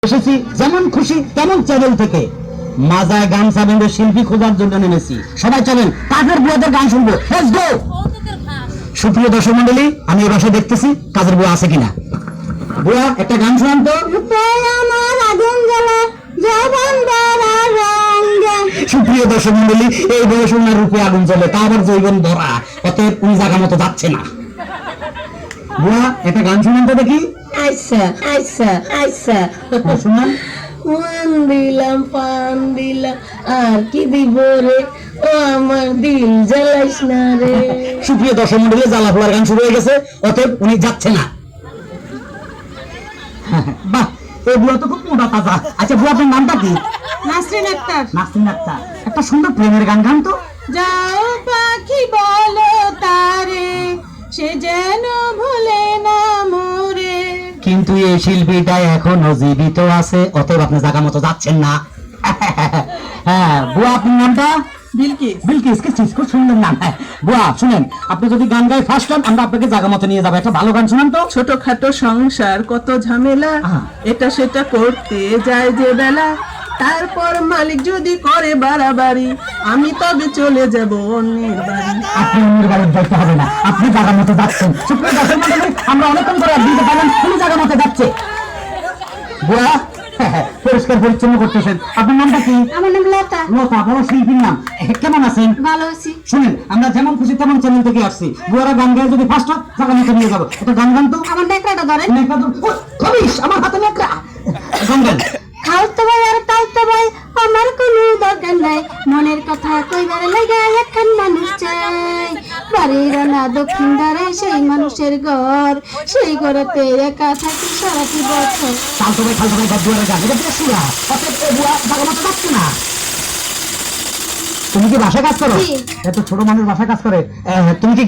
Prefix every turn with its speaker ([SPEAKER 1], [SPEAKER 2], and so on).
[SPEAKER 1] এসেছি যেমন খুশি তেমন চ্যানেল থেকে মাজায় গান সাবেন্দ্র শিল্পী খোঁজার জন্য নেমেছি। সবাই চলেন কাজের বুয়াদের গান শুনবো। Let's go. সুপ্রিয় দর্শক মন্ডলী, আমি এই বাসায় দেখতেছি কাজের বুয়া আছে কিনা। বুয়া একটা গান শোনান তো। সুপ্রিয় দর্শক মন্ডলী, এই বয়স ওনার রূপে আগুন জ্বলে, তা আবার জৈবন ধরা, অতএব উনি জায়গা মতো যাচ্ছে না। বুয়া একটা গান শোনান তো দেখি।
[SPEAKER 2] আচ্ছা আচ্ছা আচ্ছা
[SPEAKER 1] শোনান।
[SPEAKER 2] মান দিলাম পান দিলাম আর কি দিব রে, ও আমার দিল জ্বালাইস না রে।
[SPEAKER 1] সুপ্রিয় দর্শক মন্ডলী, জ্বালা পোড়ার গান শুরু হয়ে গেছে, অতএব উনি যাচ্ছে না। বাহ, এই বুয়া তো খুব মোটা তাজা। আচ্ছা বুয়া, আপনার নামটা কি?
[SPEAKER 2] নাসরিন আক্তার।
[SPEAKER 1] নাসরিন আক্তার, একটা সুন্দর প্রেমের গান গান তো।
[SPEAKER 2] যাও পাখি বলো তারে, সে যেন ভুলে না মোরে।
[SPEAKER 1] কিন্তু এই শিল্পীটা এখনো জীবিত আছে, অতএব আপনি জায়গা মতো যাচ্ছেন না। হ্যাঁ বুয়া, আপনার নামটা?
[SPEAKER 2] বিলকিস।
[SPEAKER 1] বিলকিস, খুব সুন্দর নাম। বুয়া শুনেন, আপনি যদি গান গায়ে ফার্স্ট হন, আমরা আপনাকে জায়গা মতো নিয়ে যাবো। একটা ভালো গান শুনান তো।
[SPEAKER 2] ছোটখাটো সংসার কত ঝামেলা, এটা সেটা করতে যায় যে বেলা, তারপর মালিক যদি করে বাড়াবাড়ি, আমি তবে চলে যাব অন্যের বাড়ি।
[SPEAKER 1] আপনি অন্যের বাড়ির যাইতে হবে না, আপনি জায়গা মতো যাচ্ছেন। সুপ্রিয় দর্শক মণ্ডলী, আমরা অনেকক্ষণ করে দিতে পারলাম উনি জায়গা মতো যাচ্ছে। বুয়া পরিষ্কার পরিচ্ছন্ন করতেছেন। আপনার নামটা কি?
[SPEAKER 2] আমার নাম লতা।
[SPEAKER 1] লতা, বড় শিল্পীর নাম। কেমন আছেন?
[SPEAKER 2] ভালো আছি।
[SPEAKER 1] শুনেন, আমরা যেমন খুশি তেমন চ্যানেল থেকে আসছি। বুয়ারা গান গায়ে যদি ফার্স্ট হয়, জায়গা মতো নিয়ে যাবো। এটা গান গান তো।
[SPEAKER 2] আমার নেকড়াটা ধরেন।
[SPEAKER 1] নেকড়া তো কবিস, আমার হাতে নেকড়া। গান গান।
[SPEAKER 2] খালতো ভাই আর তালতো ভাই আমার কোনো দরকার নাই, মনের কথা কইবার লাগা একখান মানুষ চাই। বাড়ির রানা দক্ষিণ ধারে সেই মানুষের ঘর, সেই ঘরেতে একা থাকি সারাটি বছর।
[SPEAKER 1] ফালতু ভাই বাদ বুয়ারা গান, এটা বেশ সুরা। অতএব এই বুয়া জায়গা মতো যাচ্ছে না। তুমি কি বাসায় কাজ করো?
[SPEAKER 2] জি।
[SPEAKER 1] এত ছোট মানুষ বাসায় কাজ করে। তুমি কি